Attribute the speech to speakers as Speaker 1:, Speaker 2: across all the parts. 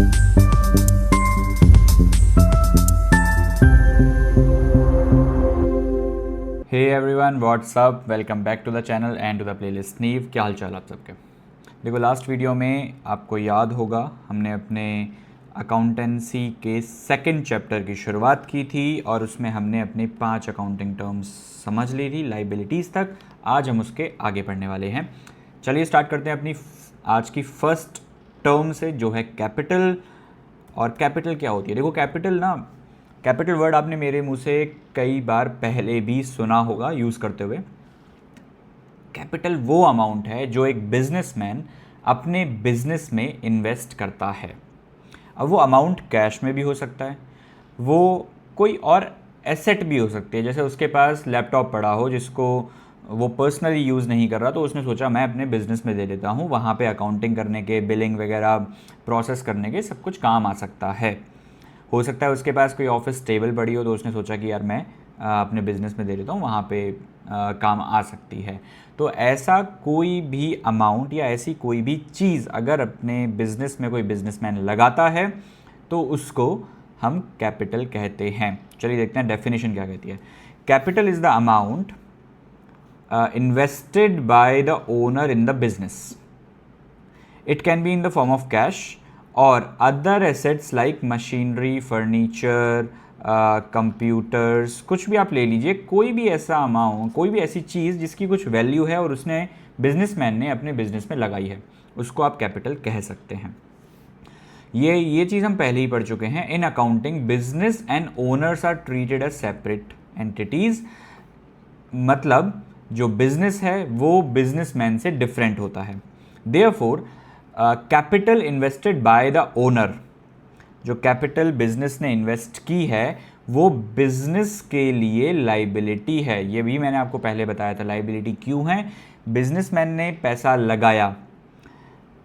Speaker 1: Hey everyone, what's up, welcome back to the channel and to the playlist नीव। क्या हाल चाल आप सबके। देखो, लास्ट वीडियो में आपको याद होगा हमने अपने अकाउंटेंसी के सेकंड चैप्टर की शुरुआत की थी और उसमें हमने अपने 5 अकाउंटिंग टर्म्स समझ ली थी लाइबिलिटीज़ तक। आज हम उसके आगे पढ़ने वाले हैं। चलिए स्टार्ट करते हैं अपनी आज की फर्स्ट टर्म से, जो है कैपिटल। और कैपिटल क्या होती है? देखो, कैपिटल वर्ड आपने मेरे मुंह से कई बार पहले भी सुना होगा यूज़ करते हुए। कैपिटल वो अमाउंट है जो एक बिजनेसमैन अपने बिजनेस में इन्वेस्ट करता है। अब वो अमाउंट कैश में भी हो सकता है, वो कोई और एसेट भी हो सकती है। जैसे उसके पास लैपटॉप पड़ा हो जिसको वो पर्सनली यूज़ नहीं कर रहा, तो उसने सोचा मैं अपने बिजनेस में दे देता हूँ, वहाँ पे अकाउंटिंग करने के, बिलिंग वगैरह प्रोसेस करने के सब कुछ काम आ सकता है। हो सकता है उसके पास कोई ऑफिस टेबल पड़ी हो, तो उसने सोचा कि यार मैं अपने बिज़नेस में दे देता हूँ, वहाँ पे काम आ सकती है। तो ऐसा कोई भी अमाउंट या ऐसी कोई भी चीज़ अगर अपने बिज़नेस में कोई बिजनेसमैन लगाता है तो उसको हम कैपिटल कहते हैं। चलिए देखते हैं डेफिनेशन क्या कहती है। Capital is the amount invested by the owner in the business. It can be in the form of cash और other assets like machinery, furniture, computers, कुछ भी आप ले लीजिए। कोई भी ऐसा अमाउंट, कोई भी ऐसी चीज़ जिसकी कुछ वैल्यू है और उसने बिजनेसमैन ने अपने बिजनेस में लगाई है, उसको आप कैपिटल कह सकते हैं। ये चीज़ हम पहले ही पढ़ चुके हैं। In accounting business and owners are treated as separate entities. मतलब जो बिजनेस है वो बिजनेसमैन से डिफरेंट होता है। Therefore capital invested by the owner, जो कैपिटल बिजनेस ने इन्वेस्ट की है वो बिजनेस के लिए लाइबिलिटी है। ये भी मैंने आपको पहले बताया था लाइबिलिटी क्यों है। बिजनेसमैन ने पैसा लगाया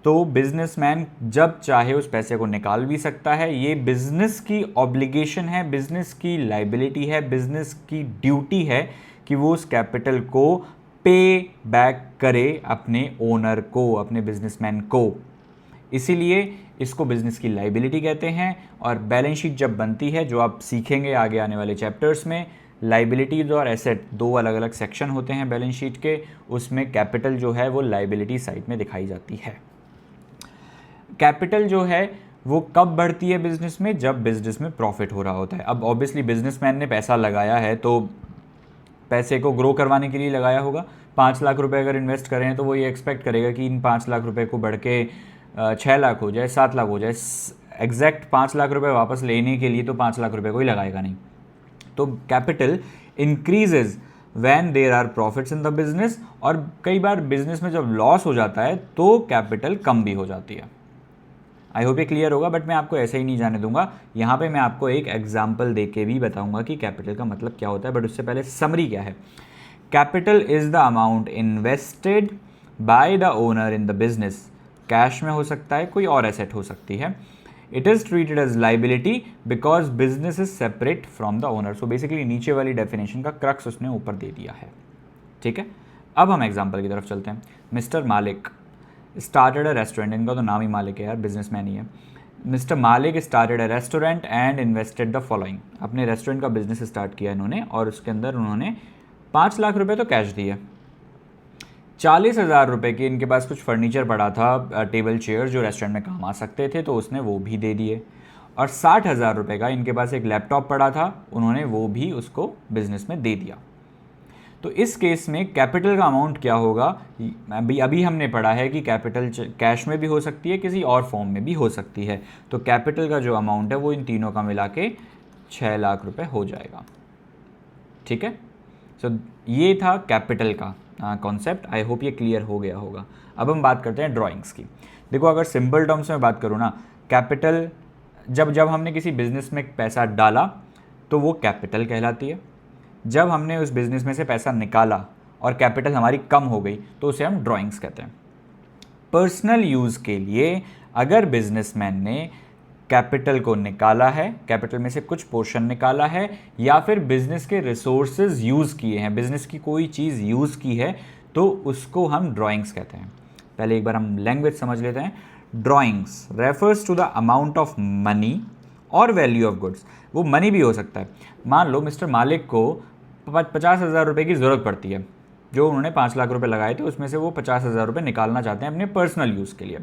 Speaker 1: तो बिजनेसमैन जब चाहे उस पैसे को निकाल भी सकता है। ये बिजनेस की ऑब्लिगेशन है, बिजनेस की लाइबिलिटी है, बिजनेस की ड्यूटी है कि वो उस कैपिटल को पे बैक करे अपने ओनर को, अपने बिजनेसमैन को। इसीलिए इसको बिजनेस की लाइबिलिटी कहते हैं। और बैलेंस शीट जब बनती है, जो आप सीखेंगे आगे आने वाले चैप्टर्स में, लाइबिलिटीज और एसेट दो अलग अलग सेक्शन होते हैं बैलेंस शीट के, उसमें कैपिटल जो है वो लाइबिलिटी साइड में दिखाई जाती है। कैपिटल जो है वो कब बढ़ती है बिजनेस में? जब बिजनेस में प्रॉफिट हो रहा होता है। अब ऑब्वियसली बिजनेसमैन ने पैसा लगाया है तो पैसे को ग्रो करवाने के लिए लगाया होगा। 5 लाख रुपए अगर इन्वेस्ट करें हैं तो वो ये एक्सपेक्ट करेगा कि इन 5 लाख रुपए को बढ़ के 6 लाख हो जाए, 7 लाख हो जाए। एग्जैक्ट 5 लाख रुपए वापस लेने के लिए तो 5 लाख रुपए कोई लगाएगा नहीं। तो capital increases when there are profits in the business. और कई बार बिजनेस में जब लॉस हो जाता है तो कैपिटल कम भी हो जाती है। आई होप ये क्लियर होगा, बट मैं आपको ऐसे ही नहीं जाने दूंगा। यहाँ पे मैं आपको एक एग्जाम्पल दे के भी बताऊंगा कि कैपिटल का मतलब क्या होता है, बट उससे पहले समरी क्या है। Capital is the amount invested by the owner in the business. Cash में हो सकता है, कोई और एसेट हो सकती है। It is treated as liability because business is separate from the owner. So basically नीचे वाली डेफिनेशन का क्रक्स उसने ऊपर दे दिया है। ठीक है, अब हम एग्जाम्पल की तरफ चलते हैं। मिस्टर मालिक स्टार्टेड अ रेस्टोरेंट। इनका तो नाम ही मालिक है यार, बिजनेसमैन ही है। मिस्टर मालिक started a restaurant and invested the following. अपने रेस्टोरेंट का बिजनेस स्टार्ट किया इन्होंने और उसके अंदर उन्होंने 5 लाख रुपए तो कैश दिए। 40,000 रुपये की इनके पास कुछ फर्नीचर पड़ा था, टेबल चेयर, जो रेस्टोरेंट में काम आ सकते थे, तो उसने वो भी दे दिए। और 60,000 रुपये का इनके पास एक लैपटॉप पड़ा था, उन्होंने वो भी उसको बिजनेस में दे दिया। तो इस केस में कैपिटल का अमाउंट क्या होगा? अभी हमने पढ़ा है कि कैपिटल कैश में भी हो सकती है, किसी और फॉर्म में भी हो सकती है। तो कैपिटल का जो अमाउंट है वो इन तीनों का मिला के 6 लाख रुपए हो जाएगा। ठीक है, सो ये था कैपिटल का कॉन्सेप्ट। आई होप ये क्लियर हो गया होगा। अब हम बात करते हैं ड्राइंग्स की। देखो, अगर सिंपल टर्म्स में बात करूँ ना, कैपिटल जब हमने किसी बिजनेस में पैसा डाला तो वो कैपिटल कहलाती है। जब हमने उस बिज़नेस में से पैसा निकाला और कैपिटल हमारी कम हो गई तो उसे हम ड्राइंग्स कहते हैं। पर्सनल यूज़ के लिए अगर बिजनेसमैन ने कैपिटल को निकाला है, कैपिटल में से कुछ पोर्शन निकाला है, या फिर बिजनेस के रिसोर्सेज यूज़ किए हैं, बिजनेस की कोई चीज़ यूज़ की है, तो उसको हम ड्राइंग्स कहते हैं। पहले एक बार हम लैंग्वेज समझ लेते हैं। Drawings refers to the amount of money और वैल्यू ऑफ गुड्स। वो मनी भी हो सकता है। मान लो मिस्टर मालिक को 50,000 रुपये की ज़रूरत पड़ती है, जो उन्होंने 5 लाख रुपए लगाए थे उसमें से वो 50,000 रुपये निकालना चाहते हैं अपने पर्सनल यूज़ के लिए,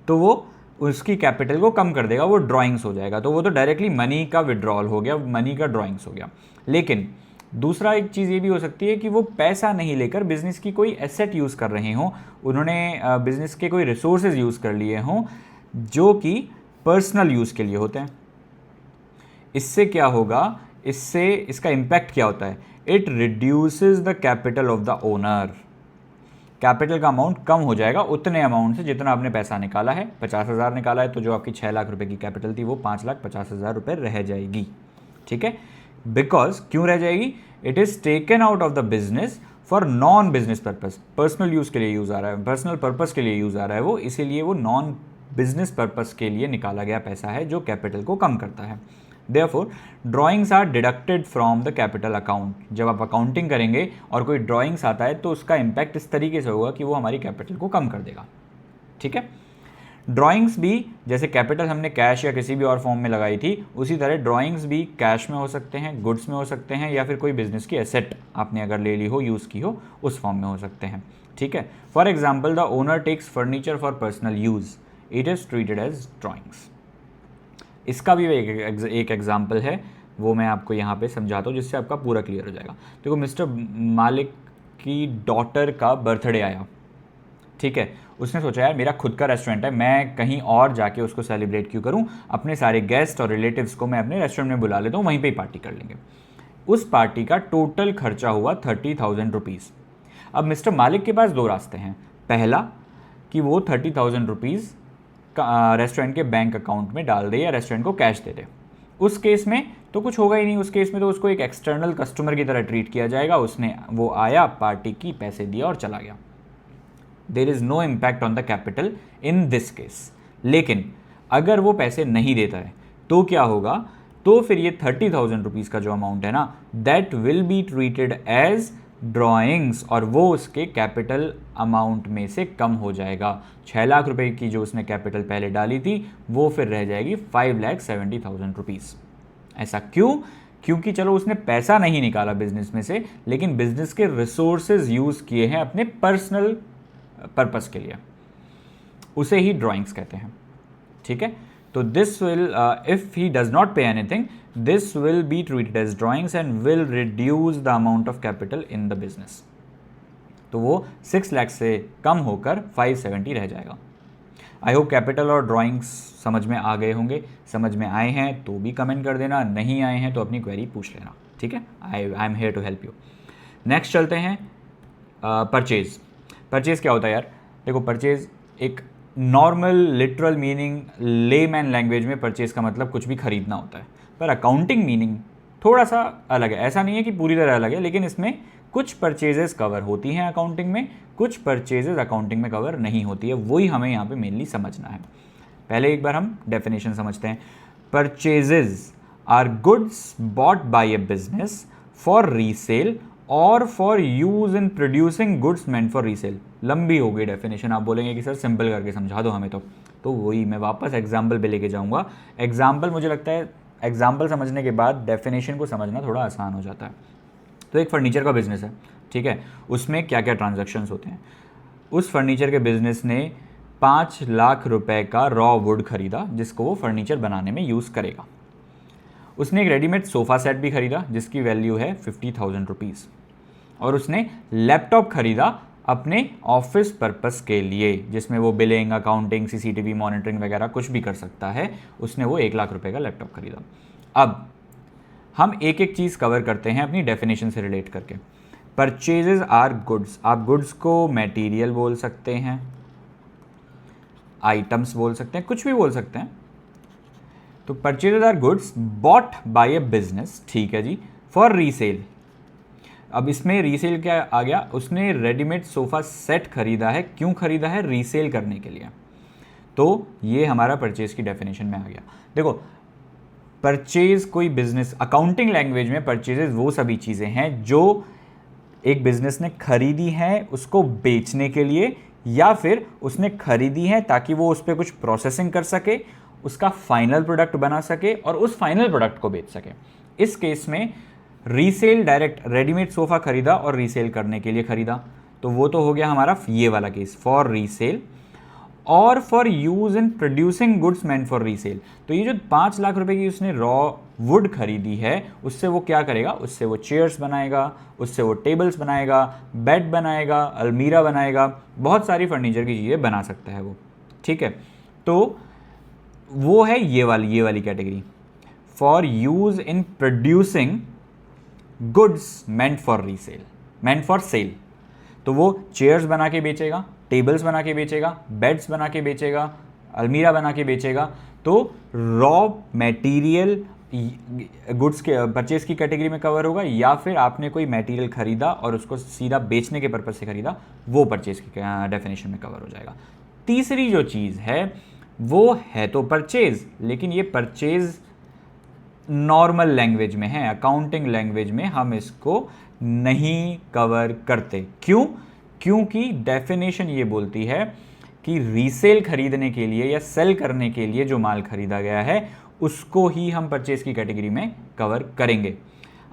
Speaker 1: तो वो उसकी कैपिटल को कम कर देगा, वो ड्राइंग्स हो जाएगा। तो वो तो डायरेक्टली मनी का विड्रॉल हो गया, मनी का ड्राइंग्स हो गया। लेकिन दूसरा एक चीज़ ये भी हो सकती है कि वो पैसा नहीं लेकर बिजनेस की कोई एसेट यूज़ कर रहे हों, उन्होंने बिजनेस के कोई रिसोर्सेज यूज़ कर लिए हों जो कि पर्सनल यूज़ के लिए होते हैं। इससे क्या होगा, इससे इसका इम्पैक्ट क्या होता है, it reduces the capital of the owner. Capital का अमाउंट कम हो जाएगा उतने अमाउंट से जितना आपने पैसा निकाला है। 50,000 निकाला है तो जो आपकी 6 लाख रुपए की कैपिटल थी वो 5,50,000 रुपये रह जाएगी। ठीक है, बिकॉज क्यों रह जाएगी, it is taken out of the business for non business purpose. Personal use के लिए यूज आ रहा है, पर्सनल पर्पस के लिए यूज आ रहा है वो, इसीलिए वो नॉन बिजनेस पर्पस के लिए निकाला गया पैसा है जो कैपिटल को कम करता है। Therefore, drawings are deducted from the capital account। जब आप अकाउंटिंग करेंगे और कोई ड्राइंग्स आता है तो उसका इम्पैक्ट इस तरीके से होगा कि वो हमारी कैपिटल को कम कर देगा। ठीक है, ड्राइंग्स भी जैसे कैपिटल हमने कैश या किसी भी और फॉर्म में लगाई थी, उसी तरह ड्राइंग्स भी कैश में हो सकते हैं, गुड्स में हो सकते हैं, या फिर कोई बिजनेस की एसेट आपने अगर ले ली हो, यूज़ की हो, उस फॉर्म में हो सकते हैं। ठीक है, for example the owner takes furniture for personal use, it is treated as drawings. इसका भी एक एग्जाम्पल है, वो मैं आपको यहाँ पे समझाता हूँ जिससे आपका पूरा क्लियर हो जाएगा। देखो, मिस्टर मालिक की डॉटर का बर्थडे आया। ठीक है, उसने सोचा यार मेरा खुद का रेस्टोरेंट है, मैं कहीं और जाके उसको सेलिब्रेट क्यों करूँ, अपने सारे गेस्ट और रिलेटिव्स को मैं अपने रेस्टोरेंट में बुला लेता हूँ, वहीं पे ही पार्टी कर लेंगे। उस पार्टी का टोटल खर्चा हुआ 30,000 रुपीज़। अब मिस्टर मालिक के पास दो रास्ते हैं। पहला कि वो 30,000 रुपीज़ रेस्टोरेंट के बैंक अकाउंट में डाल दे या रेस्टोरेंट को कैश दे दे। उस केस में तो कुछ होगा ही नहीं, उस केस में तो उसको एक एक्सटर्नल कस्टमर की तरह ट्रीट किया जाएगा। वो आया, पार्टी की, पैसे दिया और चला गया। There is no impact on the capital in this case. लेकिन अगर वो पैसे नहीं देता है तो क्या होगा, तो फिर ये 30,000 रुपीज़ का जो अमाउंट है ना, that will be treated as drawings, और वो उसके कैपिटल अमाउंट में से कम हो जाएगा। 6 लाख रुपए की जो उसने कैपिटल पहले डाली थी वो फिर रह जाएगी 5,70,000 रुपीज़। ऐसा क्यों, क्योंकि चलो उसने पैसा नहीं निकाला बिजनेस में से, लेकिन बिजनेस के रिसोर्सेज यूज़ किए हैं अपने पर्सनल पर्पस के लिए, उसे ही ड्राइंग्स कहते हैं। ठीक है, तो this will if he does not pay anything, this will be treated as drawings and will reduce the amount of capital in the business। तो वो 6 लाख से कम होकर 570 रह जाएगा। आई होप कैपिटल और ड्राइंग्स समझ में आ गए होंगे। समझ में आए हैं तो भी कमेंट कर देना, नहीं आए हैं तो अपनी क्वेरी पूछ लेना। ठीक है, I am here to help you. Next चलते हैं परचेज। परचेज क्या होता है यार, देखो परचेज एक normal literal meaning layman language में परचेज का मतलब कुछ भी खरीदना होता है, पर अकाउंटिंग मीनिंग थोड़ा सा अलग है। ऐसा नहीं है कि पूरी तरह अलग है, लेकिन इसमें कुछ परचेजेस कवर होती हैं अकाउंटिंग में, कुछ परचेजेस अकाउंटिंग में कवर नहीं होती है। वही हमें यहाँ पे मेनली समझना है। पहले एक बार हम डेफिनेशन समझते हैं। Purchases are goods bought by a business for resale और for use in producing goods meant for resale. लंबी हो गई डेफिनेशन, आप बोलेंगे कि सर सिंपल करके समझा दो हमें, तो वही मैं वापस एग्जाम्पल पे लेके जाऊँगा। एग्जाम्पल मुझे लगता है एग्जाम्पल समझने के बाद डेफिनेशन को समझना थोड़ा आसान हो जाता है। तो एक फर्नीचर का बिजनेस है, ठीक है, उसमें क्या क्या ट्रांजैक्शंस होते हैं। उस फर्नीचर के बिजनेस ने 5 लाख रुपए का रॉ वुड खरीदा जिसको वो फर्नीचर बनाने में यूज़ करेगा। उसने एक रेडीमेड सोफ़ा सेट भी खरीदा जिसकी वैल्यू है 50,000 रुपीज़, और उसने लैपटॉप खरीदा अपने ऑफिस पर्पस के लिए जिसमें वो बिलिंग, अकाउंटिंग, CCTV मॉनिटरिंग वगैरह कुछ भी कर सकता है। उसने वो 1 लाख रुपए का लैपटॉप खरीदा। अब हम एक एक चीज़ कवर करते हैं अपनी डेफिनेशन से रिलेट करके। परचेजेज आर गुड्स, आप गुड्स को मटेरियल बोल सकते हैं, आइटम्स बोल सकते हैं, कुछ भी बोल सकते हैं। तो purchases are goods bought by a business, ठीक है जी, फॉर रीसेल। अब इसमें रीसेल क्या आ गया, उसने रेडीमेड सोफ़ा सेट खरीदा है। क्यों खरीदा है, रीसेल करने के लिए। तो ये हमारा परचेज की डेफिनेशन में आ गया। देखो परचेज कोई बिजनेस, अकाउंटिंग लैंग्वेज में परचेजेज वो सभी चीज़ें हैं जो एक बिजनेस ने खरीदी हैं उसको बेचने के लिए या फिर उसने खरीदी है ताकि वो उस पर कुछ प्रोसेसिंग कर सके, उसका फाइनल प्रोडक्ट बना सके और उस फाइनल प्रोडक्ट को बेच सके। इस केस में रीसेल, डायरेक्ट रेडीमेड सोफ़ा खरीदा और रीसेल करने के लिए खरीदा, तो वो तो हो गया हमारा ये वाला केस, फॉर रीसेल। और for use in producing goods meant for resale, तो ये जो 5 लाख रुपए की उसने रॉ वुड खरीदी है, उससे वो क्या करेगा, उससे वो चेयर्स बनाएगा, उससे वो टेबल्स बनाएगा, बेड बनाएगा, अलमीरा बनाएगा, बहुत सारी फर्नीचर की चीज़ें बना सकता है वो। ठीक है, तो वो है ये वाली category, for use in producing goods meant for resale, meant for sale. तो वो चेयर्स बना के बेचेगा, टेबल्स बना के बेचेगा, बेड्स बना के बेचेगा, अलमीरा बना के बेचेगा। तो रॉ मटेरियल गुड्स के परचेज की कैटेगरी में कवर होगा, या फिर आपने कोई मटेरियल खरीदा और उसको सीधा बेचने के पर्पज से खरीदा, वो परचेज की डेफिनेशन में कवर हो जाएगा। तीसरी जो चीज़ है वो है तो परचेज, लेकिन ये परचेज नॉर्मल लैंग्वेज में है, अकाउंटिंग लैंग्वेज में हम इसको नहीं कवर करते। क्यों? क्योंकि डेफिनेशन ये बोलती है कि रीसेल खरीदने के लिए या सेल करने के लिए जो माल खरीदा गया है उसको ही हम परचेज की कैटेगरी में कवर करेंगे।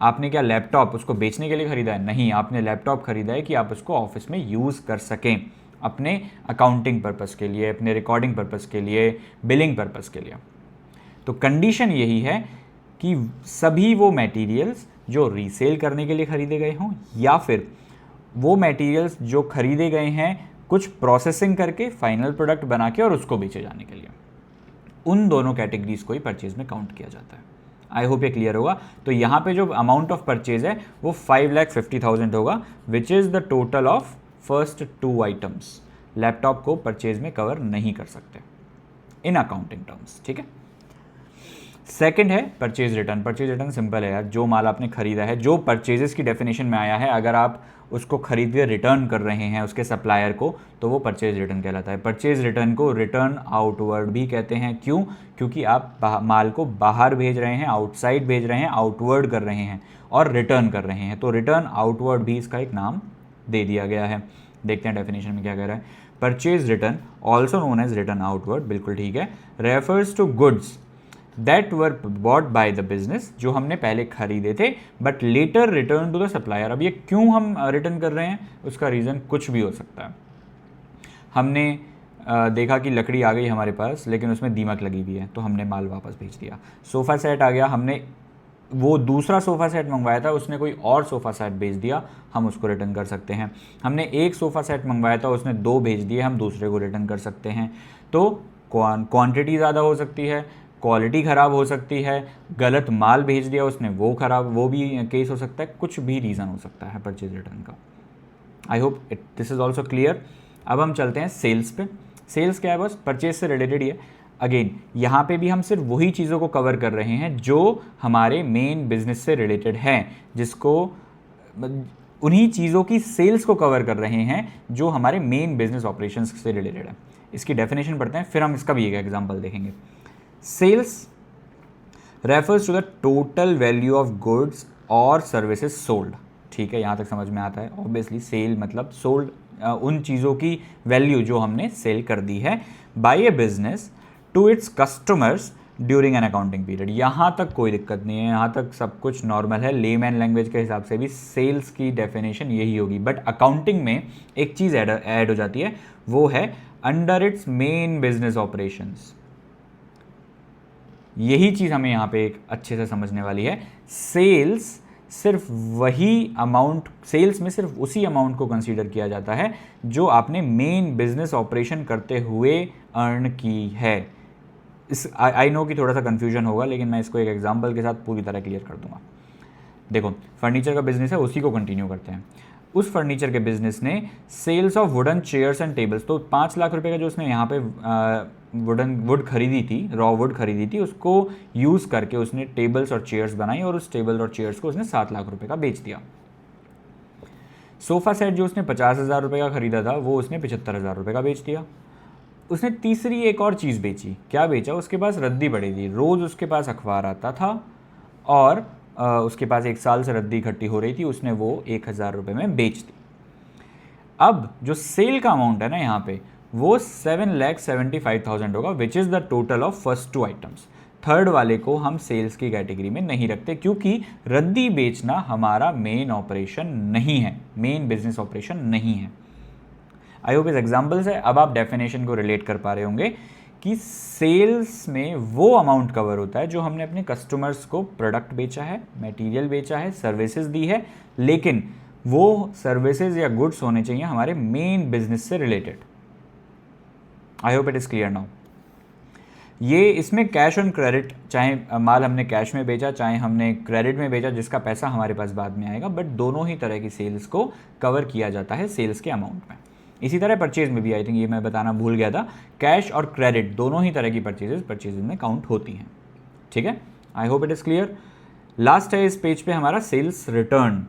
Speaker 1: आपने क्या लैपटॉप उसको बेचने के लिए खरीदा है? नहीं, आपने लैपटॉप खरीदा है कि आप उसको ऑफिस में यूज़ कर सकें, अपने अकाउंटिंग पर्पज़ के लिए, अपने रिकॉर्डिंग पर्पज़ के लिए, बिलिंग पर्पज़ के लिए। तो कंडीशन यही है कि सभी वो मटेरियल्स जो रीसेल करने के लिए खरीदे गए हों, या फिर वो मटेरियल्स जो खरीदे गए हैं कुछ प्रोसेसिंग करके फाइनल प्रोडक्ट बना के और उसको बेचे जाने के लिए, उन दोनों कैटेगरीज को ही परचेज में काउंट किया जाता है। आई होप ये क्लियर होगा। तो यहाँ पे जो अमाउंट ऑफ परचेज है वो 5,50,000 होगा, which is the total of first 2 items. Laptop को परचेज में कवर नहीं कर सकते इन अकाउंटिंग टर्म्स। ठीक है, सेकंड है purchase return. Purchase return simple है यार, जो माल आपने खरीदा है, जो परचेजेस की डेफिनेशन में आया है, अगर आप उसको खरीद के रिटर्न कर रहे हैं उसके सप्लायर को, तो वो परचेज रिटर्न कहलाता है। परचेज रिटर्न को रिटर्न आउटवर्ड भी कहते हैं। क्यों? क्योंकि आप माल को बाहर भेज रहे हैं, आउटसाइड भेज रहे हैं, आउटवर्ड कर रहे हैं और रिटर्न कर रहे हैं, तो रिटर्न आउटवर्ड भी इसका एक नाम दे दिया गया है। देखते हैं डेफिनेशन में क्या कह रहा है। Purchase return also known as return outward, बिल्कुल ठीक है, refers to goods that were bought by the business, जो हमने पहले खरीदे थे but later return to the supplier. अब ये क्यों हम रिटर्न कर रहे हैं, उसका रीज़न कुछ भी हो सकता है। हमने देखा कि लकड़ी आ गई हमारे पास लेकिन उसमें दीमक लगी हुई है, तो हमने माल वापस भेज दिया। सोफ़ा सेट आ गया, हमने वो दूसरा सोफ़ा सेट मंगवाया था, उसने कोई और सोफ़ा सेट भेज दिया, हम उसको रिटर्न कर सकते हैं। हमने एक सोफ़ा सेट मंगवाया था, उसने 2 भेज दिए, हम दूसरे को रिटर्न कर सकते हैं। तो क्वांटिटी ज़्यादा हो सकती है, क्वालिटी ख़राब हो सकती है, गलत माल भेज दिया उसने वो ख़राब, वो भी केस हो सकता है, कुछ भी रीज़न हो सकता है परचेज रिटर्न का। I hope this is also clear. अब हम चलते हैं सेल्स पे। सेल्स क्या है? बस परचेज से रिलेटेड ही है। अगेन यहाँ पे भी हम सिर्फ वही चीज़ों को कवर कर रहे हैं जो हमारे मेन बिजनेस से रिलेटेड हैं, जिसको उन्हीं चीज़ों की सेल्स को कवर कर रहे हैं जो हमारे मेन बिजनेस ऑपरेशंस से रिलेटेड है। इसकी डेफिनेशन पढ़ते हैं, फिर हम इसका भी एक एग्जाम्पल देखेंगे। Sales refers to the total value of goods और सर्विसेज सोल्ड। ठीक है, यहाँ तक समझ में आता है। ऑब्वियसली सेल मतलब सोल्ड, उन चीज़ों की वैल्यू जो हमने सेल कर दी है by a business to its customers during an accounting period. यहाँ तक कोई दिक्कत नहीं है, यहाँ तक सब कुछ नॉर्मल है। लेमैन लैंग्वेज के हिसाब से भी सेल्स की डेफिनेशन यही होगी, बट अकाउंटिंग में एक चीज़ ऐड हो जाती है, वो है under its main business operations. यही चीज़ हमें यहाँ पे एक अच्छे से समझने वाली है। सेल्स सिर्फ वही अमाउंट, सेल्स में सिर्फ उसी अमाउंट को कंसीडर किया जाता है जो आपने मेन बिजनेस ऑपरेशन करते हुए अर्न की है। इस आई नो कि थोड़ा सा कन्फ्यूजन होगा, लेकिन मैं इसको एक एग्जांपल के साथ पूरी तरह क्लियर कर दूंगा। देखो, फर्नीचर का बिजनेस है, उसी को कंटिन्यू करते हैं। उस फर्नीचर के बिजनेस ने sales of wooden chairs and tables, तो 5 लाख रुपए का जो उसने यहाँ पे वुड खरीदी थी, रॉ वुड खरीदी थी, उसको यूज़ करके उसने टेबल्स और चेयर्स बनाई और उस टेबल और चेयर्स को उसने 7 लाख रुपए का बेच दिया। सोफ़ा सेट जो उसने 50,000 रुपये का खरीदा था वो उसने 75,000 रुपये का बेच दिया। उसने तीसरी एक और चीज़ बेची। क्या बेचा? उसके पास रद्दी पड़ी थी, रोज़ उसके पास अखबार आता था और उसके पास 1 साल से रद्दी इकट्ठी हो रही थी, उसने वो 1,000 रुपये में बेच दी। अब जो सेल का अमाउंट है ना यहाँ पे वो 7,75,000 होगा, which is the total of first two items. Third वाले को हम सेल्स की कैटेगरी में नहीं रखते क्योंकि रद्दी बेचना हमारा मेन ऑपरेशन नहीं है, मेन बिजनेस ऑपरेशन नहीं है। आई होप इस एग्जाम्पल से अब आप डेफिनेशन को रिलेट कर पा रहे होंगे कि सेल्स में वो अमाउंट कवर होता है जो हमने अपने कस्टमर्स को प्रोडक्ट बेचा है, मटेरियल बेचा है, सर्विसेज दी है, लेकिन वो सर्विसेज या गुड्स होने चाहिए हमारे मेन बिजनेस से related. I hope it is clear now. ये इसमें कैश ऑन क्रेडिट, चाहे माल हमने कैश में बेचा चाहे हमने क्रेडिट में बेचा, जिसका पैसा हमारे पास बाद में आएगा, बट दोनों ही तरह की सेल्स को कवर किया जाता है सेल्स के अमाउंट में। इसी तरह परचेज में भी, आई थिंक ये मैं बताना भूल गया था, कैश और क्रेडिट दोनों ही तरह की परचेज में काउंट होती हैं। ठीक है, I hope it is clear. Last है इस पेज पे हमारा सेल्स रिटर्न।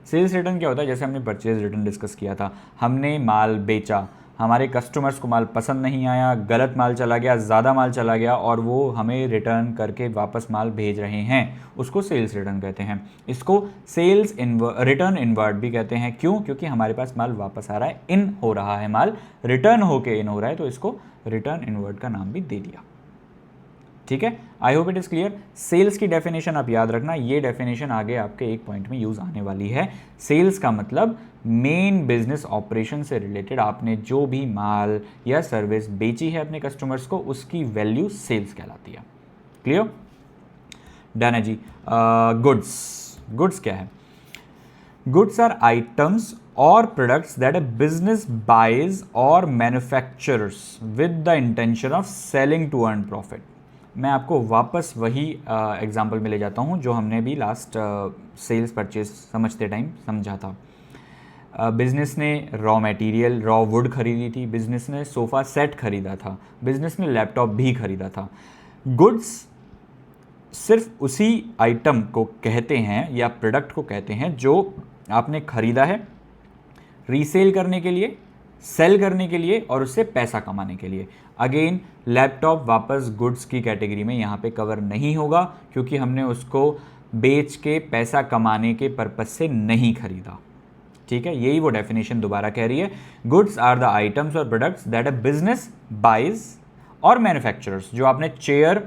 Speaker 1: सेल्स रिटर्न क्या होता है? जैसे हमने परचेज रिटर्न डिस्कस किया था, हमने माल बेचा, हमारे कस्टमर्स को माल पसंद नहीं आया, गलत माल चला गया, ज़्यादा माल चला गया और वो हमें रिटर्न करके वापस माल भेज रहे हैं, उसको सेल्स रिटर्न कहते हैं। इसको सेल्स रिटर्न इनवर्ड भी कहते हैं। क्यों? क्योंकि हमारे पास माल वापस आ रहा है, इन हो रहा है, माल रिटर्न होके इन हो रहा है, तो इसको रिटर्न इनवर्ड का नाम भी दे दिया। ठीक है, I hope it is clear. Sales की डेफिनेशन आप याद रखना, ये डेफिनेशन आगे आपके एक पॉइंट में यूज़ आने वाली है। सेल्स का मतलब मेन बिजनेस ऑपरेशन से रिलेटेड आपने जो भी माल या सर्विस बेची है अपने कस्टमर्स को, उसकी वैल्यू सेल्स कहलाती है। क्लियर? डन है जी। गुड्स क्या है? गुड्स आर आइटम्स और products that a business buys और manufacturers with the intention of selling to earn profit. मैं आपको वापस वही एग्जाम्पल में ले जाता हूँ जो हमने भी लास्ट सेल्स परचेज समझते टाइम समझा था। बिज़नेस ने रॉ मटेरियल, रॉ वुड खरीदी थी, बिज़नेस ने सोफ़ा सेट खरीदा था, बिज़नेस ने लैपटॉप भी खरीदा था। गुड्स सिर्फ उसी आइटम को कहते हैं या प्रोडक्ट को कहते हैं जो आपने खरीदा है रीसेल करने के लिए, सेल करने के लिए और उससे पैसा कमाने के लिए। अगेन लैपटॉप वापस गुड्स की कैटेगरी में यहाँ पे कवर नहीं होगा क्योंकि हमने उसको बेच के पैसा कमाने के पर्पस से नहीं खरीदा। ठीक है, यही वो डेफिनेशन दोबारा कह रही है। गुड्स आर द आइटम्स और products that a business buys और मैन्युफैक्चरर्स, जो आपने चेयर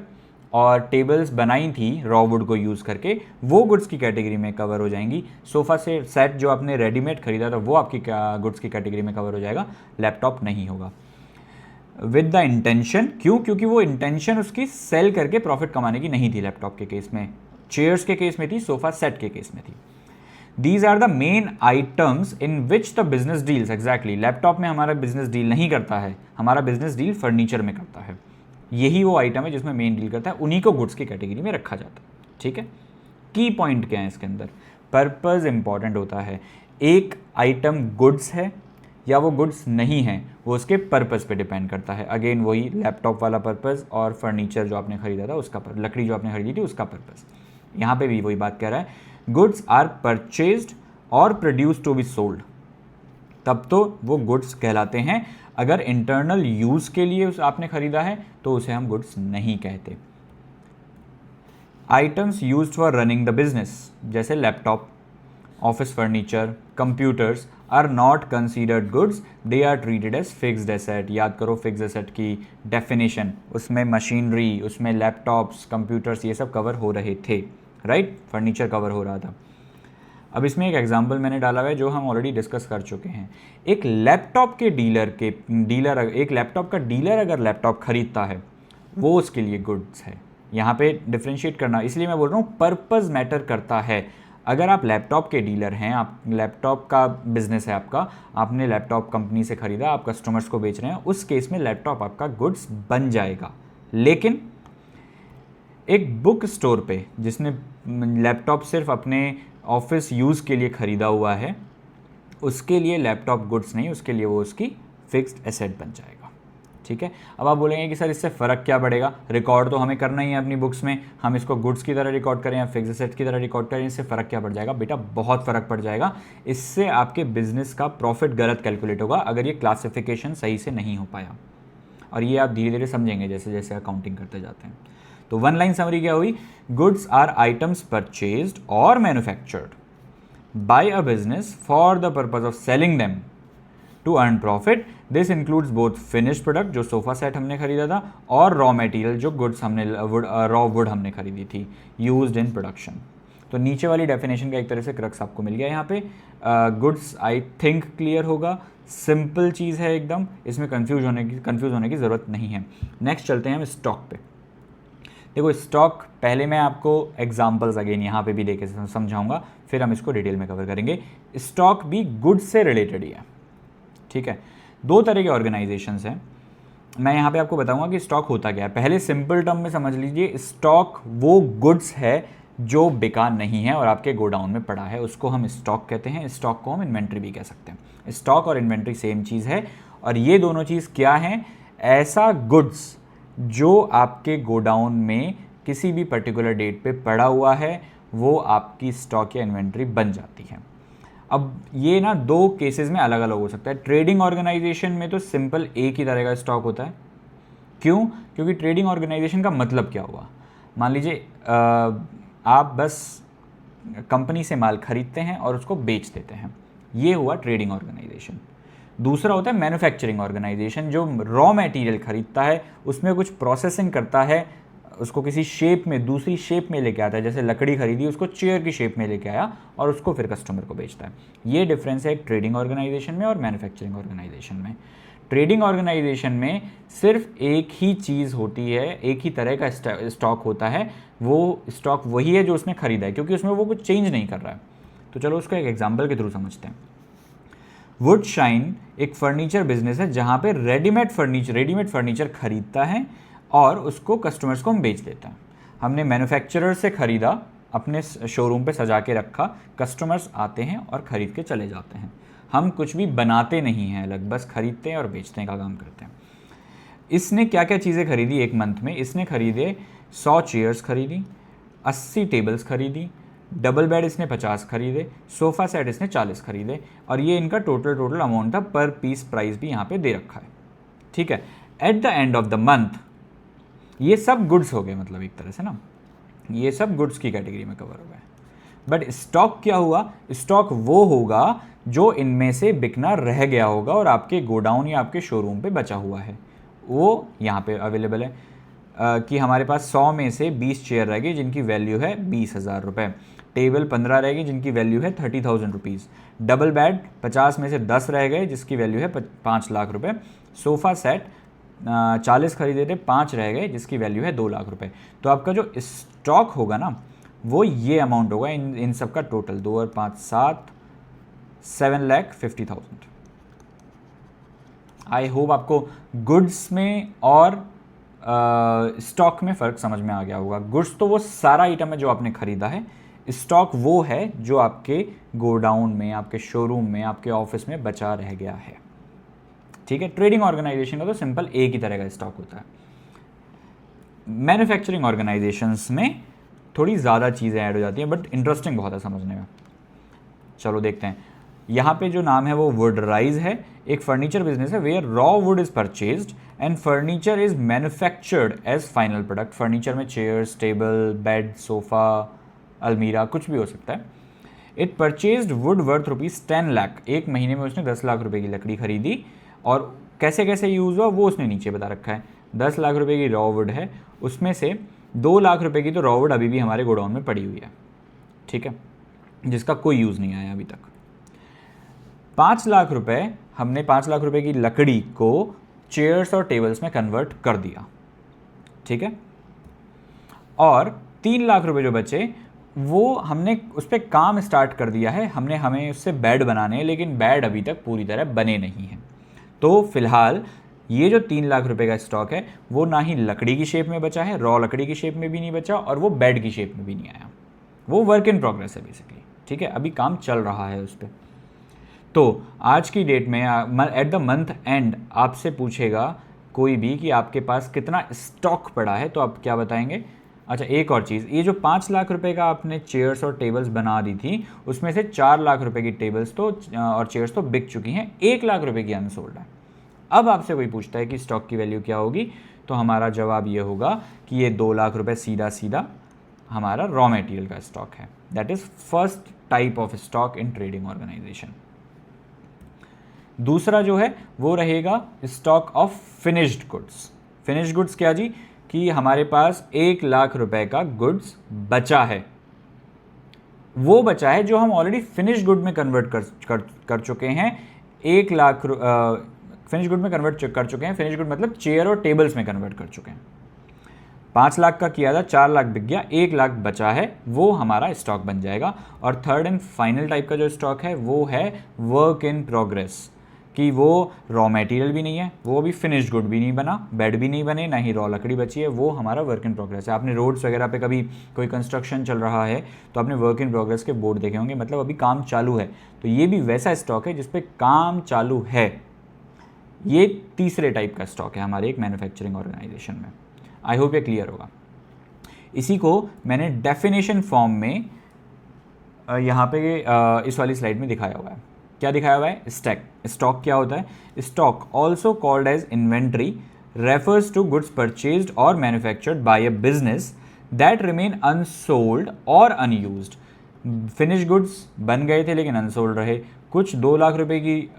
Speaker 1: और टेबल्स बनाई थी रॉ वुड को यूज़ करके, वो गुड्स की कैटेगरी में कवर हो जाएंगी। सोफ़ा से सेट जो आपने रेडीमेड खरीदा था वो आपकी गुड्स की कैटेगरी में कवर हो जाएगा, लैपटॉप नहीं होगा। विद द इंटेंशन, क्यों? क्योंकि वो इंटेंशन उसकी सेल करके प्रॉफिट कमाने की नहीं थी लैपटॉप के केस में, चेयर्स के केस में थी, सोफ़ा सेट के केस में थी। These are the main items in which the business deals. Exactly, laptop में हमारा बिजनेस डील नहीं करता है, हमारा बिजनेस डील फर्नीचर में करता है। यही वो आइटम है जिसमें मेन डील करता है, उन्हीं को गुड्स की कैटेगरी में रखा जाता है। ठीक है, की पॉइंट क्या है इसके अंदर? पर्पस इंपॉर्टेंट होता है। एक आइटम गुड्स है या वो गुड्स नहीं है, वो उसके पर्पस पे डिपेंड करता है। अगेन वही लैपटॉप वाला पर्पस और फर्नीचर जो आपने खरीदा था उसका, लकड़ी जो आपने खरीदी थी उसका पर्पस। यहाँ पे भी वही बात कह रहा है, गुड्स आर परचेज्ड और प्रोड्यूस्ड टू बी सोल्ड, तब तो वो गुड्स कहलाते हैं। अगर इंटरनल यूज़ के लिए उस आपने खरीदा है तो उसे हम गुड्स नहीं कहते। Items used for running the business, जैसे laptop, office furniture, computers are not considered goods, they are treated as fixed asset. याद करो फिक्स्ड एसेट की डेफिनेशन, उसमें मशीनरी, उसमें लैपटॉप्स, कंप्यूटर्स, ये सब कवर हो रहे थे, राइट? फर्नीचर कवर हो रहा था। अब इसमें एक एग्जांपल मैंने डाला हुआ है जो हम ऑलरेडी डिस्कस कर चुके हैं। एक लैपटॉप के एक लैपटॉप का डीलर अगर लैपटॉप खरीदता है वो उसके लिए गुड्स है। यहाँ पे डिफ्रेंशिएट करना, इसलिए मैं बोल रहा हूँ पर्पस मैटर करता है। अगर आप लैपटॉप के डीलर हैं, आप लैपटॉप का बिजनेस है आपका, आपने लैपटॉप कंपनी से खरीदा, आप कस्टमर्स को बेच रहे हैं, उस केस में लैपटॉप आपका गुड्स बन जाएगा। लेकिन एक बुक स्टोर पे जिसने लैपटॉप सिर्फ अपने ऑफिस यूज़ के लिए ख़रीदा हुआ है, उसके लिए लैपटॉप गुड्स नहीं, उसके लिए वो उसकी फिक्स्ड एसेट बन जाएगा। ठीक है, अब आप बोलेंगे कि सर इससे फ़र्क क्या पड़ेगा? रिकॉर्ड तो हमें करना ही है अपनी बुक्स में, हम इसको गुड्स की तरह रिकॉर्ड करें या फिक्स्ड एसेट की तरह रिकॉर्ड करें, इससे फ़र्क क्या पड़ जाएगा? बेटा बहुत फ़र्क पड़ जाएगा। इससे आपके बिजनेस का प्रॉफिट गलत कैलकुलेट होगा अगर ये क्लासिफिकेशन सही से नहीं हो पाया, और ये आप धीरे धीरे समझेंगे जैसे जैसे अकाउंटिंग करते जाते हैं। तो वन लाइन समरी क्या हुई? गुड्स आर आइटम्स परचेज्ड और manufactured by a business for the purpose of selling them to earn profit. This includes both finish product जो सोफा सेट हमने खरीदा था और रॉ मटेरियल जो गुड्स हमने रॉ वुड हमने खरीदी थी यूज्ड इन प्रोडक्शन। तो नीचे वाली डेफिनेशन का एक तरह से क्रक्स आपको मिल गया यहाँ पे। गुड्स आई थिंक क्लियर होगा, सिंपल चीज़ है एकदम, इसमें कंफ्यूज होने की ज़रूरत नहीं है। नेक्स्ट चलते हैं हम स्टॉक पे। देखो स्टॉक पहले मैं आपको एग्जांपल्स अगेन यहाँ पे भी देके समझाऊंगा, फिर हम इसको डिटेल में कवर करेंगे। स्टॉक भी गुड्स से रिलेटेड ही है, ठीक है। दो तरह के ऑर्गेनाइजेशंस हैं, मैं यहाँ पे आपको बताऊंगा कि स्टॉक होता क्या है। पहले सिंपल टर्म में समझ लीजिए, स्टॉक वो गुड्स है जो बेकार नहीं है और आपके गोडाउन में पड़ा है, उसको हम स्टॉक कहते हैं। स्टॉक को हम इन्वेंट्री भी कह सकते हैं। स्टॉक और इन्वेंट्री सेम चीज़ है, और ये दोनों चीज़ क्या हैं? ऐसा गुड्स जो आपके गोडाउन में किसी भी पर्टिकुलर डेट पे पड़ा हुआ है, वो आपकी स्टॉक या इन्वेंट्री बन जाती है। अब ये ना दो केसेस में अलग अलग हो सकता है। ट्रेडिंग ऑर्गेनाइजेशन में तो सिंपल एक ही तरह का स्टॉक होता है। क्यों? क्योंकि ट्रेडिंग ऑर्गेनाइजेशन का मतलब क्या हुआ? मान लीजिए आप बस कंपनी से माल खरीदते हैं और उसको बेच देते हैं, ये हुआ ट्रेडिंग ऑर्गेनाइजेशन। दूसरा होता है मैन्युफैक्चरिंग ऑर्गेनाइजेशन, जो रॉ मटेरियल खरीदता है, उसमें कुछ प्रोसेसिंग करता है, उसको किसी शेप में, दूसरी शेप में लेके आता है। जैसे लकड़ी खरीदी, उसको चेयर की शेप में लेके आया और उसको फिर कस्टमर को बेचता है। ये डिफरेंस है ट्रेडिंग ऑर्गेनाइजेशन में और मैन्युफैक्चरिंग ऑर्गेनाइजेशन में। ट्रेडिंग ऑर्गेनाइजेशन में सिर्फ एक ही चीज़ होती है, एक ही तरह का स्टॉक होता है। वो स्टॉक वही है जो उसने खरीदा है, क्योंकि उसमें वो कुछ चेंज नहीं कर रहा है। तो चलो उसको एक एग्जाम्पल के थ्रू समझते हैं। वुडशाइन एक फर्नीचर बिजनेस है जहाँ पे रेडीमेड फर्नीचर खरीदता है और उसको कस्टमर्स को हम बेच देता है। हमने मैन्युफैक्चरर से ख़रीदा, अपने शोरूम पे सजा के रखा, कस्टमर्स आते हैं और ख़रीद के चले जाते हैं। हम कुछ भी बनाते नहीं हैं अलग, बस खरीदते हैं और बेचने का काम करते हैं। इसने क्या क्या चीज़ें खरीदी एक मंथ में? इसने खरीदे 100 चेयर्स खरीदी, 80 टेबल्स खरीदी, डबल बेड इसने 50 खरीदे, सोफ़ा सेट इसने 40 खरीदे, और ये इनका टोटल अमाउंट था। पर पीस प्राइस भी यहाँ पे दे रखा है, ठीक है। Eight the end of the month ये सब गुड्स हो गए, मतलब एक तरह से ना ये सब गुड्स की कैटेगरी में कवर हो गए। बट स्टॉक क्या हुआ? स्टॉक वो होगा जो इनमें से बिकना रह गया होगा और आपके गोडाउन या आपके शोरूम पे बचा हुआ है, वो यहाँ पे अवेलेबल है। कि हमारे पास 100 में से 20 चेयर रह गई जिनकी वैल्यू है 20,000 रुपये, टेबल 15 रह गई जिनकी वैल्यू है 30,000 रुपीज़, डबल बेड 50 में से 10 रह गए जिसकी वैल्यू है 5 लाख रुपये, सोफ़ा सेट 40 खरीदे थे, 5 रह गए जिसकी वैल्यू है 2 लाख रुपये। तो आपका जो स्टॉक होगा ना, वो ये अमाउंट होगा इन सब का टोटल। 2 और 5 7, 7,50,000। आई होप आपको गुड्स में और स्टॉक में फ़र्क समझ में आ गया होगा। गुड्स तो वो सारा आइटम है जो आपने ख़रीदा है, स्टॉक वो है जो आपके गोडाउन में, आपके शोरूम में, आपके ऑफिस में बचा रह गया है, ठीक है। ट्रेडिंग ऑर्गेनाइजेशन का तो सिंपल एक ही तरह का स्टॉक होता है। मैन्युफैक्चरिंग ऑर्गेनाइजेशंस में थोड़ी ज़्यादा चीज़ें ऐड हो जाती हैं, बट इंटरेस्टिंग बहुत है समझने में। चलो देखते हैं। यहाँ पे जो नाम है वो वुडराइज है, एक फर्नीचर बिजनेस है where raw wood is purchased and furniture is manufactured as final product. Furniture में चेयर्स, टेबल, बेड, सोफ़ा, अलमीरा कुछ भी हो सकता है। It purchased wood worth ₹10 lakh. एक महीने में उसने 10 लाख रुपए की लकड़ी खरीदी, और कैसे कैसे यूज़ हुआ वो उसने नीचे बता रखा है। 10 लाख रुपए की रॉ वुड है, उसमें से 2 लाख रुपए की तो रॉ वुड अभी भी हमारे गोडाउन में पड़ी हुई है, ठीक है, जिसका कोई यूज़ नहीं आया अभी तक। 5 लाख रुपए हमने 5 लाख रुपए की लकड़ी को चेयर्स और टेबल्स में कन्वर्ट कर दिया, ठीक है। और 3 लाख रुपए जो बचे वो हमने उस पर काम स्टार्ट कर दिया है। हमें उससे बेड बनाने हैं, लेकिन बेड अभी तक पूरी तरह बने नहीं हैं। तो फिलहाल ये जो 3 लाख रुपए का स्टॉक है वो ना ही लकड़ी की शेप में बचा है, रॉ लकड़ी की शेप में भी नहीं बचा, और वो बेड की शेप में भी नहीं आया। वो वर्क इन प्रोग्रेस है बेसिकली, ठीक है, अभी काम चल रहा है उस पर। तो आज की डेट में एट द मंथ एंड आपसे पूछेगा कोई भी कि आपके पास कितना स्टॉक पड़ा है, तो आप क्या बताएंगे? अच्छा, एक और चीज़, ये जो 5 लाख रुपए का आपने चेयर्स और टेबल्स बना दी थी, उसमें से 4 लाख रुपए की टेबल्स तो और चेयर्स तो बिक चुकी हैं, 1 लाख रुपए की अनसोल्ड है। अब आपसे कोई पूछता है कि स्टॉक की वैल्यू क्या होगी, तो हमारा जवाब ये होगा कि ये 2 लाख रुपए सीधा सीधा हमारा रॉ मटेरियल का स्टॉक है। That is first type of stock in trading organisation. दूसरा जो है वो रहेगा stock of finished goods. Finished goods क्या जी, कि हमारे पास 1,00,000 रुपए का गुड्स बचा है, वो बचा है जो हम ऑलरेडी फिनिश गुड में कन्वर्ट कर चुके हैं। 1,00,000 फिनिश गुड में कन्वर्ट कर चुके हैं, फिनिश गुड मतलब चेयर और टेबल्स में कन्वर्ट कर चुके हैं। 5,00,000 का किया था, 4,00,000 बिक गया, 1,00,000 बचा है, वो हमारा स्टॉक बन जाएगा। और थर्ड एंड फाइनल टाइप का जो स्टॉक है वो है वर्क इन प्रोग्रेस, कि वो रॉ मटेरियल भी नहीं है, वो भी फिनिश्ड गुड भी नहीं बना, बेड भी नहीं बने, ना ही रॉ लकड़ी बची है, वो हमारा वर्क इन प्रोग्रेस है। आपने रोड्स वगैरह पे कभी कोई कंस्ट्रक्शन चल रहा है तो आपने वर्क इन प्रोग्रेस के बोर्ड देखे होंगे, मतलब अभी काम चालू है। तो ये भी वैसा स्टॉक है जिसपे काम चालू है। ये तीसरे टाइप का स्टॉक है हमारे एक मैन्युफैक्चरिंग ऑर्गेनाइजेशन में। आई होप ये क्लियर होगा। इसी को मैंने डेफिनेशन फॉर्म में यहाँ पे इस वाली स्लाइड में दिखाया हुआ है। क्या दिखाया हुआ है? स्टॉक क्या होता है? Stock also called as inventory refers to goods purchased और manufactured by a business that remain unsold और अनयूज्ड। फिनिश गुड्स बन गए थे लेकिन अनसोल्ड रहे। कुछ 2,00,000 रुपए की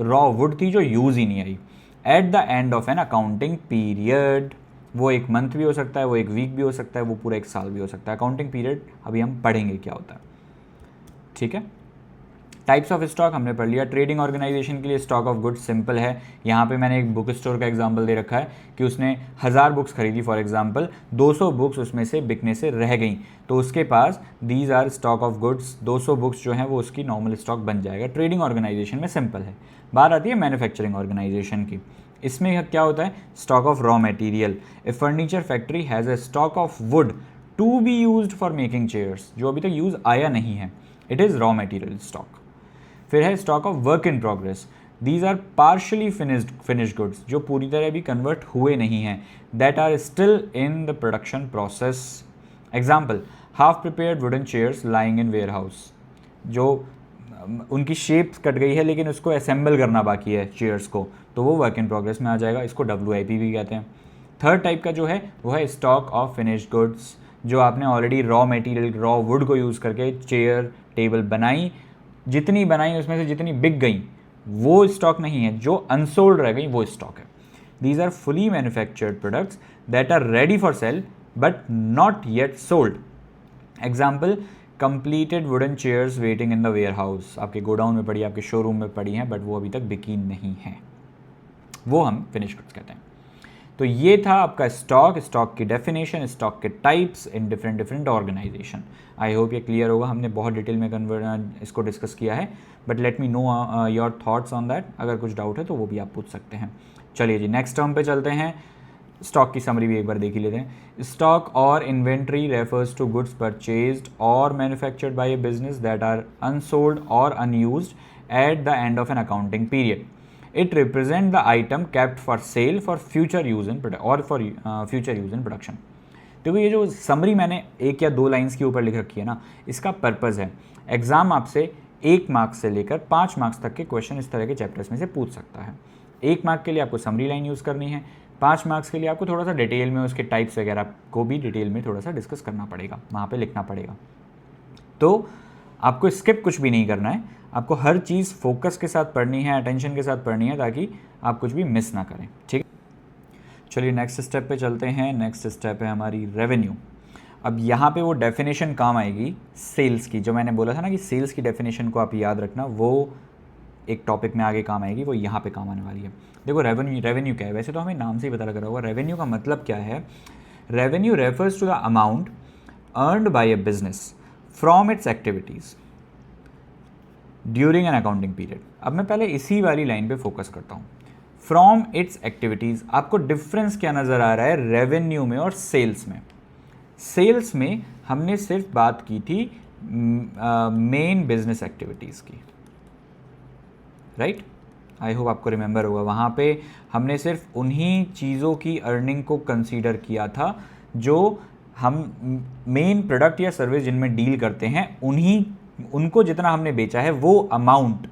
Speaker 1: रॉ वुड थी जो यूज़ ही नहीं आई। At the end of an accounting period, वो एक मंथ भी हो सकता है, वो एक वीक भी हो सकता है, वो पूरा एक साल भी हो सकता है। अकाउंटिंग पीरियड अभी हम पढ़ेंगे क्या होता है, ठीक है। टाइप्स ऑफ स्टॉक हमने पढ़ लिया। ट्रेडिंग ऑर्गेनाइजेशन के लिए स्टॉक ऑफ गुड्स सिंपल है। यहाँ पे मैंने एक बुक स्टोर का एग्जांपल दे रखा है कि उसने 1000 बुक्स खरीदी, फॉर एग्जांपल 200 बुक्स उसमें से बिकने से रह गई, तो उसके पास these are stock of goods, 200 books जो हैं वो उसकी नॉर्मल स्टॉक बन जाएगा। ट्रेडिंग ऑर्गेनाइजेशन में सिंपल है। बात आती है मैन्युफैक्चरिंग ऑर्गेनाइजेशन की। इसमें क्या होता है? Stock of raw material. A furniture factory has a stock of wood to be used for making chairs, जो अभी तक यूज़ आया नहीं है, it is raw material stock. फिर है stock of work in progress. These are partially finished goods, जो पूरी तरह भी कन्वर्ट हुए नहीं हैं, that are still in the production process. Example, half prepared wooden chairs lying in ware house, जो उनकी शेप कट गई है लेकिन उसको असेंबल करना बाकी है चेयर्स को, तो वो वर्क इन प्रोग्रेस में आ जाएगा। इसको WIP भी कहते हैं। थर्ड टाइप का जो है वो है स्टॉक ऑफ फिनिश्ड गुड्स, जो आपने already raw material, raw would को यूज़ करके चेयर टेबल बनाई, जितनी बनाई उसमें से जितनी बिक गई वो स्टॉक नहीं है, जो अनसोल्ड रह गई वो स्टॉक है। These are fully manufactured products that are ready for sale but not yet sold. Example, completed wooden chairs waiting in the warehouse, आपके गोडाउन में पड़ी, आपके शोरूम में पड़ी हैं, बट वो अभी तक बिकी नहीं है, वो हम फिनिश गुड्स कहते हैं। तो ये था आपका स्टॉक, स्टॉक की डेफिनेशन, स्टॉक के types in different organisation. I hope ये क्लियर होगा। हमने बहुत डिटेल में इसको डिस्कस किया है, but let me know your thoughts on that. अगर कुछ डाउट है तो वो भी आप पूछ सकते हैं। चलिए जी, नेक्स्ट टर्म पे चलते हैं। स्टॉक की समरी भी एक बार देख ही लेते हैं। स्टॉक और inventory refers to goods purchased और manufactured by a business that are unsold और unused at the end of an accounting period. It represent the item kept for sale for future use in future use in production। देखो ये जो summary मैंने 1 या 2 lines के ऊपर लिख रखी है ना, इसका पर्पज़ है एग्जाम आपसे 1 मार्क्स से लेकर 5 मार्क्स तक के क्वेश्चन इस तरह के चैप्टर्स में से पूछ सकता है। 1 मार्क के लिए आपको समरी लाइन यूज़ करनी है, 5 मार्क्स के लिए आपको थोड़ा सा डिटेल में उसके टाइप्स वगैरह को भी डिटेल में थोड़ा सा डिस्कस करना पड़ेगा, वहाँ पर लिखना पड़ेगा। तो आपको स्किप कुछ भी नहीं करना है, आपको हर चीज़ फोकस के साथ पढ़नी है, अटेंशन के साथ पढ़नी है, ताकि आप कुछ भी मिस ना करें, ठीक है। चलिए नेक्स्ट स्टेप पे चलते हैं। नेक्स्ट स्टेप है हमारी रेवेन्यू। अब यहाँ पे वो डेफिनेशन काम आएगी सेल्स की, जो मैंने बोला था ना कि सेल्स की डेफिनेशन को आप याद रखना, वो एक टॉपिक में आगे काम आएगी, वो यहाँ पे काम आने वाली है। देखो रेवेन्यू क्या है? वैसे तो हमें नाम से ही पता लग रहा होगा। रेवेन्यू का मतलब क्या है? Revenue refers to the amount earned by a business from its activities during an accounting period. अब मैं पहले इसी वाली लाइन पे फोकस करता हूँ। फ्रॉम इट्स एक्टिविटीज़, आपको डिफरेंस क्या नज़र आ रहा है रेवेन्यू में और सेल्स में? सेल्स में हमने सिर्फ बात की थी मेन बिजनेस एक्टिविटीज़ की, राइट? आई होप आपको रिमेंबर होगा। वहाँ पे हमने सिर्फ उन्हीं चीज़ों की अर्निंग को कंसीडर किया था जो हम मेन प्रोडक्ट या सर्विस जिनमें डील करते हैं, उनको जितना हमने बेचा है वो अमाउंट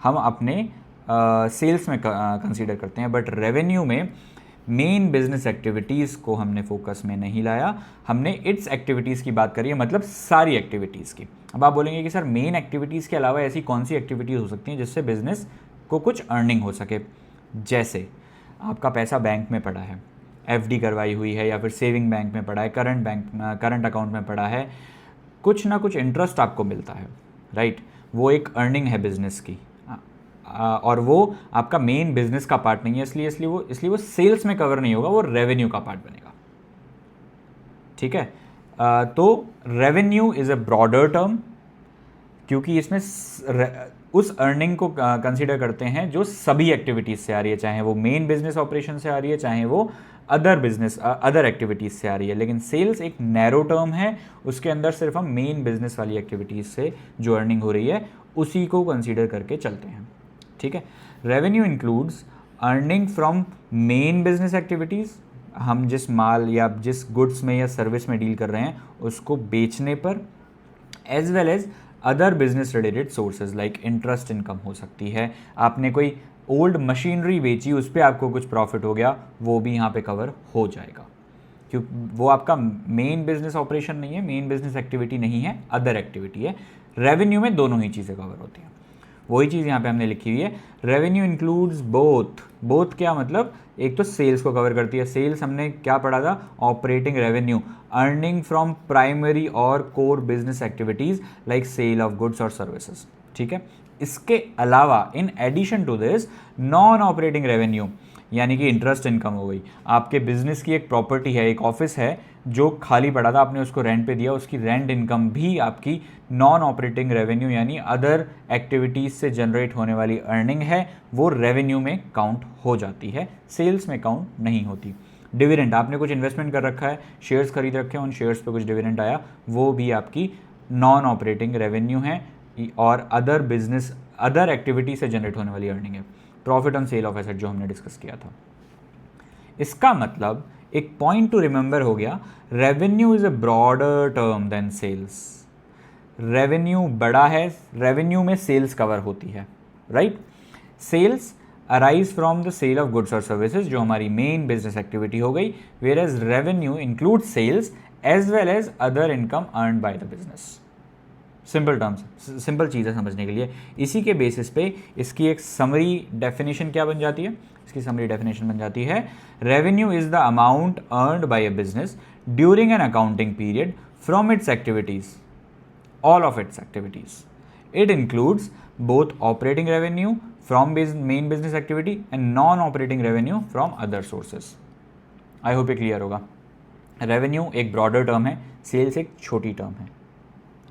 Speaker 1: हम अपने सेल्स में कंसीडर करते हैं। बट रेवेन्यू में मेन बिजनेस एक्टिविटीज़ को हमने फोकस में नहीं लाया, हमने इट्स एक्टिविटीज़ की बात करी है, मतलब सारी एक्टिविटीज़ की। अब आप बोलेंगे कि सर मेन एक्टिविटीज़ के अलावा ऐसी कौन सी एक्टिविटीज़ हो सकती हैं जिससे बिजनेस को कुछ अर्निंग हो सके। जैसे आपका पैसा बैंक में पड़ा है, एफडी करवाई हुई है, या फिर सेविंग बैंक में पड़ा है, करंट अकाउंट में पड़ा है, कुछ ना कुछ इंटरेस्ट आपको मिलता है, राइट। वो एक अर्निंग है बिजनेस की, और वो आपका मेन बिजनेस का पार्ट नहीं है, इसलिए वो सेल्स में कवर नहीं होगा, वो रेवेन्यू का पार्ट बनेगा, ठीक है। तो revenue is a broader term, क्योंकि इसमें उस अर्निंग को कंसीडर करते हैं जो सभी एक्टिविटीज़ से आ रही है, चाहे वो मेन बिजनेस ऑपरेशन से आ रही है, चाहे वो अदर एक्टिविटीज़ से आ रही है। लेकिन सेल्स एक नैरो टर्म है, उसके अंदर सिर्फ हम मेन बिजनेस वाली एक्टिविटीज़ से जो अर्निंग हो रही है उसी को कंसीडर करके चलते हैं, ठीक है। Revenue includes earning from main business activities, हम जिस माल या जिस गुड्स में या सर्विस में डील कर रहे हैं उसको बेचने पर, as well as other business related sources like interest income हो सकती है। आपने कोई ओल्ड मशीनरी बेची, उस पर आपको कुछ प्रॉफिट हो गया, वो भी यहाँ पे कवर हो जाएगा, क्योंकि वो आपका मेन बिजनेस ऑपरेशन नहीं है, मेन बिजनेस एक्टिविटी नहीं है, अदर एक्टिविटी है। रेवेन्यू में दोनों ही चीज़ें कवर होती हैं, वही चीज़ यहाँ पे हमने लिखी हुई है। रेवेन्यू इंक्लूड्स बोथ क्या मतलब, एक तो सेल्स को कवर करती है। सेल्स हमने क्या पढ़ा था, operating revenue, earning from primary और core business activities like sale of goods और सर्विसेज, ठीक है। इसके अलावा in addition to this non operating revenue, यानी कि इंटरेस्ट इनकम हो गई। आपके बिजनेस की एक प्रॉपर्टी है, एक ऑफिस है जो खाली पड़ा था, आपने उसको रेंट पे दिया, उसकी रेंट इनकम भी आपकी नॉन ऑपरेटिंग रेवेन्यू यानी अदर एक्टिविटीज़ से जनरेट होने वाली अर्निंग है, वो रेवेन्यू में काउंट हो जाती है, सेल्स में काउंट नहीं होती। डिविडेंड, आपने कुछ इन्वेस्टमेंट कर रखा है, शेयर्स खरीद रखे हैं, उन शेयर्स पे कुछ डिविडेंड आया, वो भी आपकी नॉन ऑपरेटिंग रेवेन्यू है और अदर एक्टिविटी से जनरेट होने वाली अर्निंग है। Profit on sale of asset जो हमने डिस्कस किया था। इसका मतलब एक पॉइंट टू रिमेंबर हो गया, revenue is a broader term than sales. Revenue बड़ा है, रेवेन्यू में सेल्स कवर होती है, right. Sales arise from the sale of goods और सर्विसेज जो हमारी मेन बिजनेस एक्टिविटी हो गई, whereas revenue include sales as well as other income earn by the business. Simple terms, simple चीज़ है समझने के लिए। इसी के बेसिस पे इसकी एक समरी डेफिनेशन क्या बन जाती है, इसकी समरी डेफिनेशन बन जाती है, revenue is the amount earned bye a business during an accounting period from its activities, all of its activities. It includes both operating revenue from main business activity and non operating revenue from other sources. I hope ये clear होगा। Revenue एक broader term है, sales एक छोटी term है,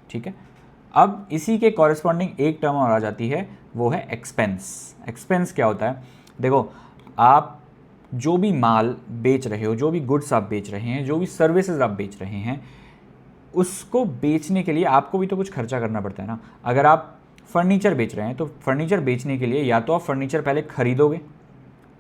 Speaker 1: ठीक है। अब इसी के कॉरेस्पॉन्डिंग एक टर्म और आ जाती है, वो है एक्सपेंस। एक्सपेंस क्या होता है, देखो आप जो भी माल बेच रहे हो, जो भी गुड्स आप बेच रहे हैं, जो भी सर्विसेज आप बेच रहे हैं, उसको बेचने के लिए आपको भी तो कुछ खर्चा करना पड़ता है ना। अगर आप फर्नीचर बेच रहे हैं तो फर्नीचर बेचने के लिए या तो आप फर्नीचर पहले खरीदोगे,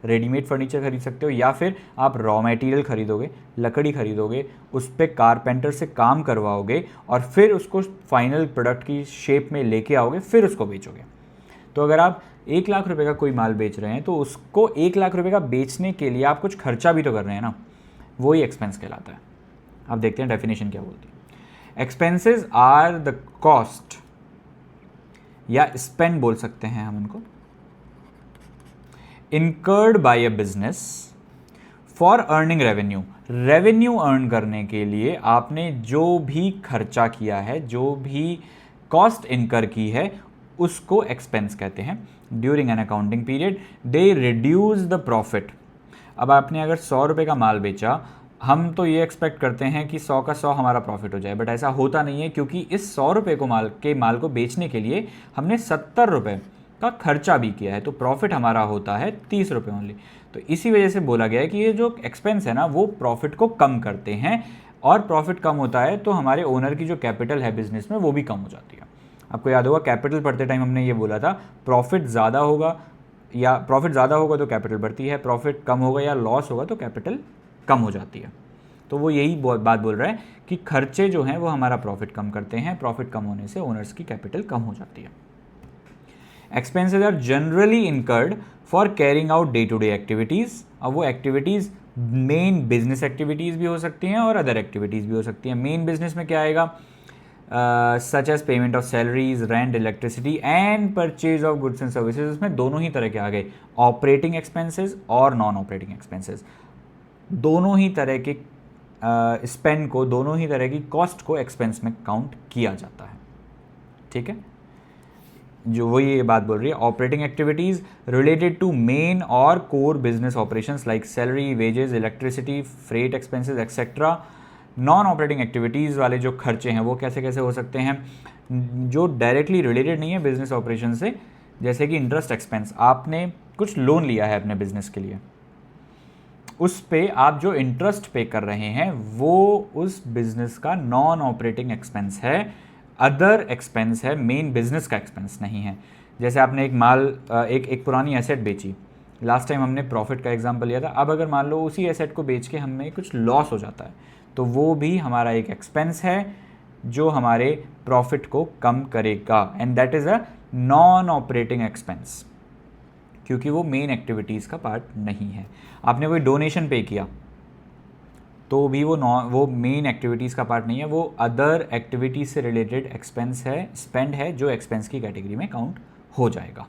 Speaker 1: रेडीमेड फर्नीचर खरीद सकते हो, या फिर आप रॉ मटेरियल खरीदोगे, लकड़ी खरीदोगे, उस पर कारपेंटर से काम करवाओगे और फिर उसको फाइनल प्रोडक्ट की शेप में लेके आओगे, फिर उसको बेचोगे। तो अगर आप 1 लाख रुपए का कोई माल बेच रहे हैं तो उसको 1 लाख रुपए का बेचने के लिए आप कुछ खर्चा भी तो कर रहे हैं ना, वही एक्सपेंस कहलाता है। अब देखते हैं डेफिनेशन क्या बोलती है। एक्सपेंसेस आर द कॉस्ट, या स्पेंड बोल सकते हैं हम उनको, incurred by a business for earning revenue। Revenue earn करने के लिए आपने जो भी खर्चा किया है, जो भी कॉस्ट इनकर की है, उसको एक्सपेंस कहते हैं। During an accounting period they reduce the profit. अब आपने अगर 100 रुपये का माल बेचा, हम तो ये एक्सपेक्ट करते हैं कि 100 का 100 हमारा प्रॉफिट हो जाए, बट ऐसा होता नहीं है, क्योंकि इस 100 रुपये को माल को बेचने के लिए हमने 70 रुपये का खर्चा भी किया है, तो प्रॉफिट हमारा होता है 30 रुपये ओनली। तो इसी वजह से बोला गया है कि ये जो एक्सपेंस है ना, वो प्रॉफिट को कम करते हैं, और प्रॉफिट कम होता है तो हमारे ओनर की जो कैपिटल है बिजनेस में, वो भी कम हो जाती है। आपको याद होगा कैपिटल पढ़ते टाइम हमने ये बोला था, प्रॉफिट ज़्यादा होगा तो कैपिटल बढ़ती है, प्रॉफिट कम होगा या लॉस होगा तो कैपिटल कम हो जाती है। तो वो यही बात बोल रहा है कि खर्चे जो हैं वो हमारा प्रॉफिट कम करते हैं, प्रॉफिट कम होने से ओनर्स की कैपिटल कम हो जाती है। Expenses are generally incurred for carrying out day to day activities. अब वो एक्टिविटीज़ मेन बिजनेस एक्टिविटीज़ भी हो सकती हैं और अदर एक्टिविटीज़ भी हो सकती हैं। मेन बिजनेस में क्या आएगा? Such as payment of salaries, rent, electricity and purchase of goods and services. इसमें दोनों ही तरह के आ गए, ऑपरेटिंग एक्सपेंसेस और नॉन ऑपरेटिंग एक्सपेंसेस। दोनों ही तरह के स्पेंड को, दोनों ही तरह की कॉस्ट को एक्सपेंस में काउंट किया जाता है। ठीक है, जो वो ये बात बोल रही है, operating activities related to main और core business operations like salary, wages, electricity, freight expenses etcetera. Non operating activities वाले जो खर्चे हैं वो कैसे कैसे हो सकते हैं? जो डायरेक्टली रिलेटेड नहीं है बिजनेस ऑपरेशन से, जैसे कि इंटरेस्ट एक्सपेंस, आपने कुछ लोन लिया है अपने बिजनेस के लिए, उस पे आप जो इंटरेस्ट पे कर रहे हैं वो उस बिजनेस का नॉन ऑपरेटिंग एक्सपेंस है, अदर एक्सपेंस है, मेन बिजनेस का एक्सपेंस नहीं है। जैसे आपने एक माल, एक पुरानी एसेट बेची, लास्ट टाइम हमने प्रॉफिट का एग्जांपल लिया था। अब अगर मान लो उसी एसेट को बेच के हमें कुछ लॉस हो जाता है, तो वो भी हमारा एक एक्सपेंस है जो हमारे प्रॉफिट को कम करेगा, and that is a non operating expense, क्योंकि वो मेन एक्टिविटीज़ का पार्ट नहीं है। आपने कोई डोनेशन पे किया तो भी वो मेन एक्टिविटीज़ का पार्ट नहीं है, वो अदर एक्टिविटीज़ से रिलेटेड एक्सपेंस है, स्पेंड है, जो एक्सपेंस की कैटेगरी में काउंट हो जाएगा।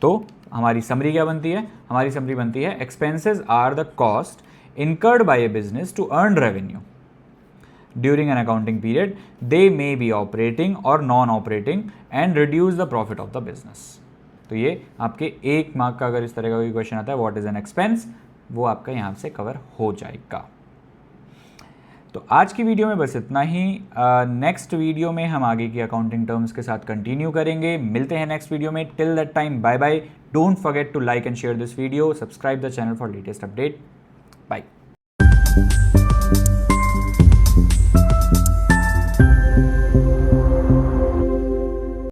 Speaker 1: तो हमारी समरी क्या बनती है? हमारी समरी बनती है, expenses are the cost incurred by a business to earn revenue during an accounting period. They may be operating or non-operating and reduce the profit of the business. तो ये आपके 1 मार्क का अगर इस तरह का कोई क्वेश्चन आता है, व्हाट इज एन एक्सपेंस, वो आपका यहाँ से कवर हो जाएगा। तो आज की वीडियो में बस इतना ही। नेक्स्ट वीडियो में हम आगे की अकाउंटिंग टर्म्स के साथ कंटिन्यू करेंगे। मिलते हैं नेक्स्ट वीडियो में। Till that time, bye bye. Don't forget to like and share this video, subscribe the channel for latest update. Bye.